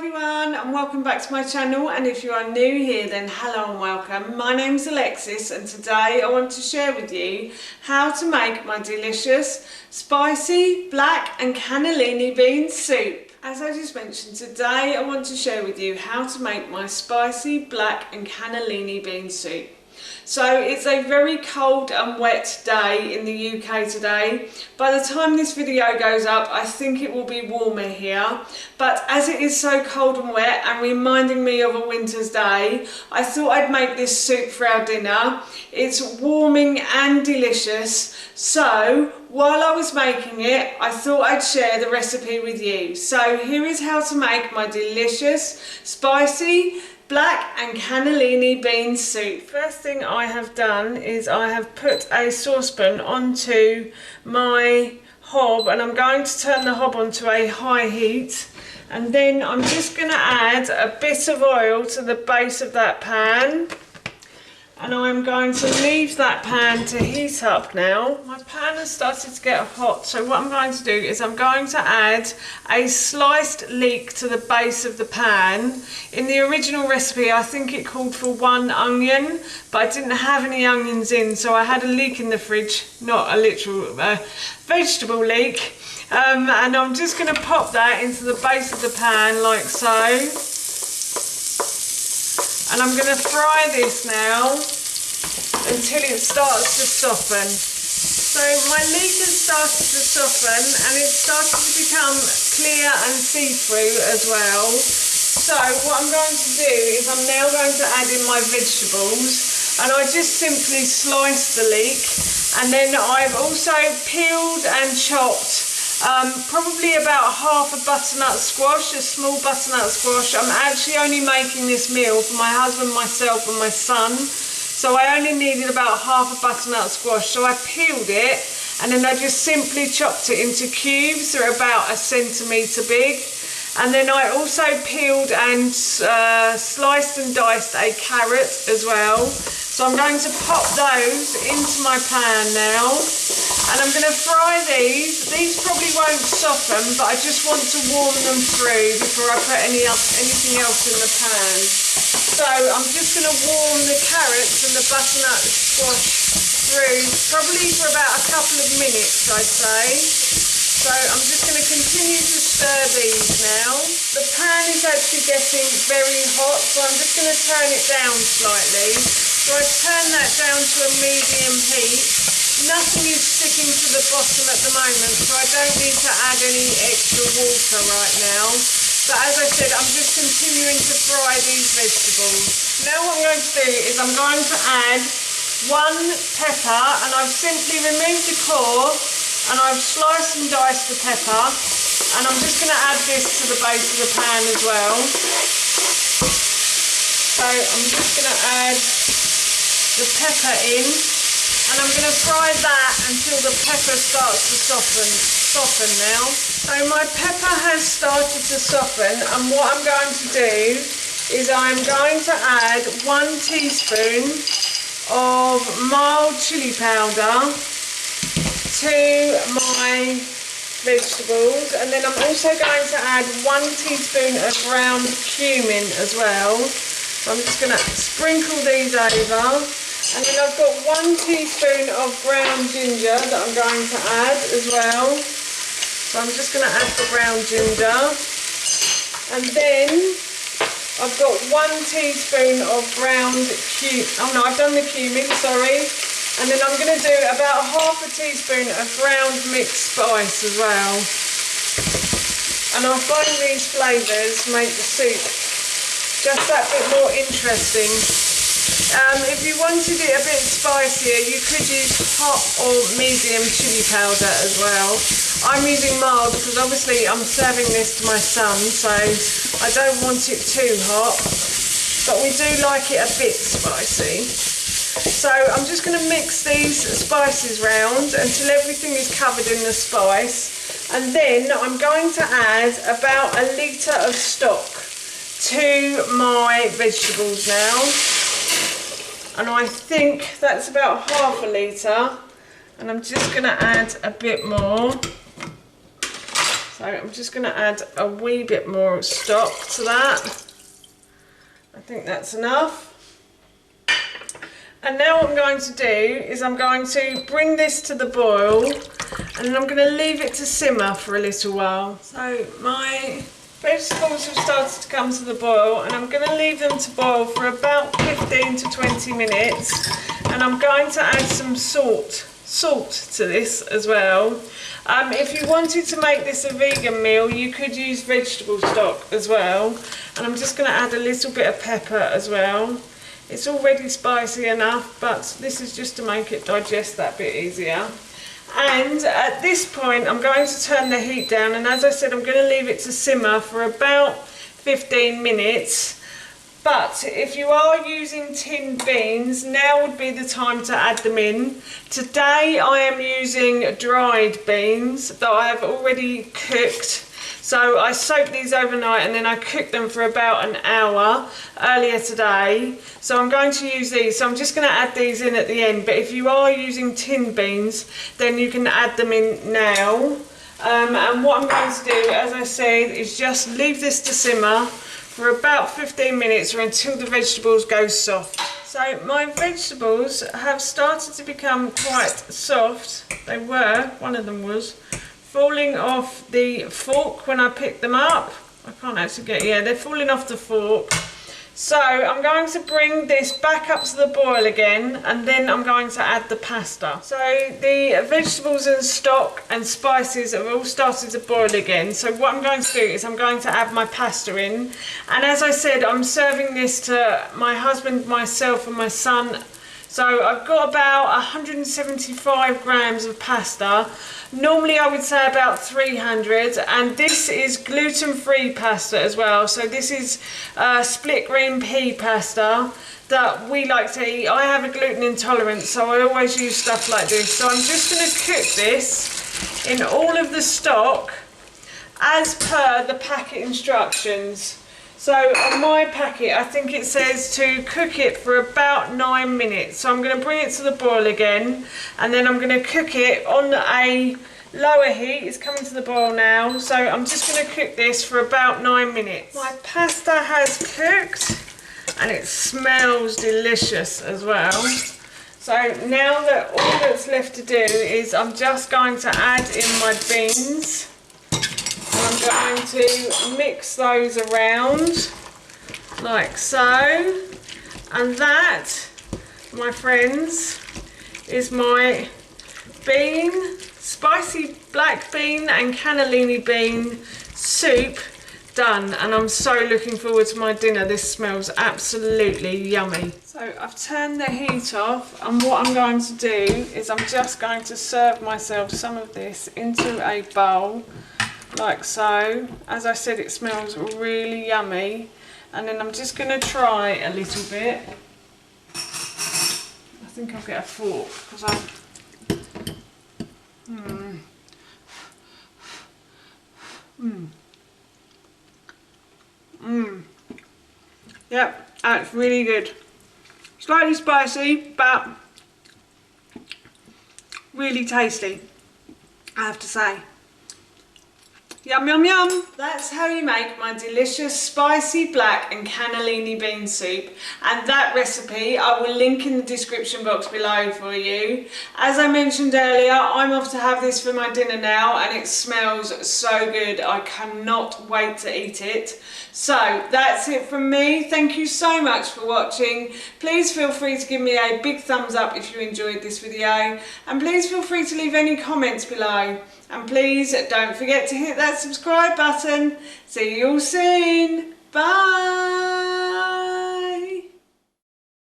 everyone and welcome back to my channel, and if you are new here then hello and welcome. My name's Alexis and today I want to share with you how to make my delicious spicy black and cannellini bean soup. As I just mentioned, today I want to share with you how to make my spicy black and cannellini bean soup. So it's a very cold and wet day in the UK today. By the time this video goes up, I think it will be warmer here. But as it is so cold and wet and reminding me of a winter's day, I thought I'd make this soup for our dinner. It's warming and delicious. So while I was making it, I thought I'd share the recipe with you. So here is how to make my delicious, spicy, black and cannellini bean soup. First thing I have done is I have put a saucepan onto my hob and I'm going to turn the hob onto a high heat, and then I'm just going to add a bit of oil to the base of that pan. And I'm going to leave that pan to heat up now. My pan has started to get hot, so what I'm going to do is I'm going to add a sliced leek to the base of the pan. In the original recipe I think it called for 1 onion, but I didn't have any onions in, so I had a leek in the fridge, not a literal vegetable leek. And I'm just going to pop that into the base of the pan like so. And I'm going to fry this now until it starts to soften. So my leek has started to soften and it's started to become clear and see-through as well. So what I'm going to do is I'm now going to add in my vegetables, and I just simply slice the leek, and then I've also peeled and chopped probably about half a butternut squash, a small butternut squash. I'm actually only making this meal for my husband, myself and my son, so I only needed about half a butternut squash. So I peeled it and then I just simply chopped it into cubes. They're about 1 centimetre big. And then I also peeled and sliced and diced a carrot as well. So I'm going to pop those into my pan now. And I'm going to fry these. These probably won't soften, but I just want to warm them through before I put anything else in the pan. So I'm just going to warm the carrots and the butternut squash through, probably for about a couple of minutes, I'd say. So I'm just going to continue to stir these now. The pan is actually getting very hot, so I'm just going to turn it down slightly. So I've turned that down to a medium heat. Nothing is sticking to the bottom at the moment, so I don't need to add any extra water right now. But as I said, I'm just continuing to fry these vegetables. Now what I'm going to do is I'm going to add 1 pepper, and I've simply removed the core and I've sliced and diced the pepper, and I'm just going to add this to the base of the pan as well. So I'm just going to add the pepper in, and I'm going to fry that until the pepper starts to soften now. So my pepper has started to soften, and what I'm going to do is I'm going to add 1 teaspoon of mild chilli powder to my vegetables, and then I'm also going to add 1 teaspoon of ground cumin as well. So I'm just going to sprinkle these over, and then I've got 1 teaspoon of ground ginger that I'm going to add as well. So I'm just going to add the ground ginger, and then I've got 1 teaspoon of ground cumin. Oh no, I've done the cumin, sorry. And then I'm going to do about half a teaspoon of ground mixed spice as well. And I'll find these flavours make the soup just that bit more interesting. If you wanted it a bit spicier, you could use hot or medium chilli powder as well. I'm using mild because obviously I'm serving this to my son, so I don't want it too hot. But we do like it a bit spicy. So I'm just going to mix these spices round until everything is covered in the spice, and then I'm going to add about 1 litre of stock to my vegetables now, and I think that's about half a litre, and I'm just going to add a bit more. So I'm just going to add a wee bit more stock to that. I think that's enough. And now what I'm going to do is I'm going to bring this to the boil, and then I'm going to leave it to simmer for a little while. So my vegetables have started to come to the boil, and I'm going to leave them to boil for about 15 to 20 minutes. And I'm going to add some salt to this as well. If you wanted to make this a vegan meal, you could use vegetable stock as well. And I'm just going to add a little bit of pepper as well. It's already spicy enough, but this is just to make it digest that bit easier. And at this point, I'm going to turn the heat down, and as I said, I'm going to leave it to simmer for about 15 minutes. But if you are using tinned beans, now would be the time to add them in. Today I am using dried beans that I have already cooked. So I soaked these overnight and then I cooked them for about an hour earlier today. So I'm going to use these. So I'm just going to add these in at the end. But if you are using tinned beans, then you can add them in now. And what I'm going to do, as I said, is just leave this to simmer for about 15 minutes or until the vegetables go soft. So my vegetables have started to become quite soft. They were, one of them was, falling off the fork when I picked them up. I can't actually get, yeah, they're falling off the fork. So I'm going to bring this back up to the boil again, and then I'm going to add the pasta. So the vegetables and stock and spices have all started to boil again. So what I'm going to do is I'm going to add my pasta in. And as I said, I'm serving this to my husband, myself and my son. So I've got about 175 grams of pasta. Normally I would say about 300, and this is gluten-free pasta as well. So this is split green pea pasta that we like to eat. I have a gluten intolerance, so I always use stuff like this. So I'm just going to cook this in all of the stock as per the packet instructions. So on my packet, I think it says to cook it for about 9 minutes. So I'm going to bring it to the boil again, and then I'm going to cook it on a lower heat. It's coming to the boil now. So I'm just going to cook this for about 9 minutes. My pasta has cooked and it smells delicious as well. So now that all that's left to do is I'm just going to add in my beans. I'm going to mix those around like so, and that, my friends, is my spicy black bean and cannellini bean soup done, and I'm so looking forward to my dinner. This smells absolutely yummy. So I've turned the heat off, and what I'm going to do is I'm just going to serve myself some of this into a bowl like so. As I said, it smells really yummy, and then I'm just going to try a little bit. I think I'll get a fork because Yep, that's really good. Slightly spicy, but really tasty, I have to say. Yum, yum, yum. That's how you make my delicious spicy black and cannellini bean soup, and that recipe I will link in the description box below for you. As I mentioned earlier, I'm off to have this for my dinner now, and it smells so good. I cannot wait to eat it. So that's it from me. Thank you so much for watching. Please feel free to give me a big thumbs up if you enjoyed this video, and please feel free to leave any comments below. And please don't forget to hit that subscribe button. See you all soon. Bye.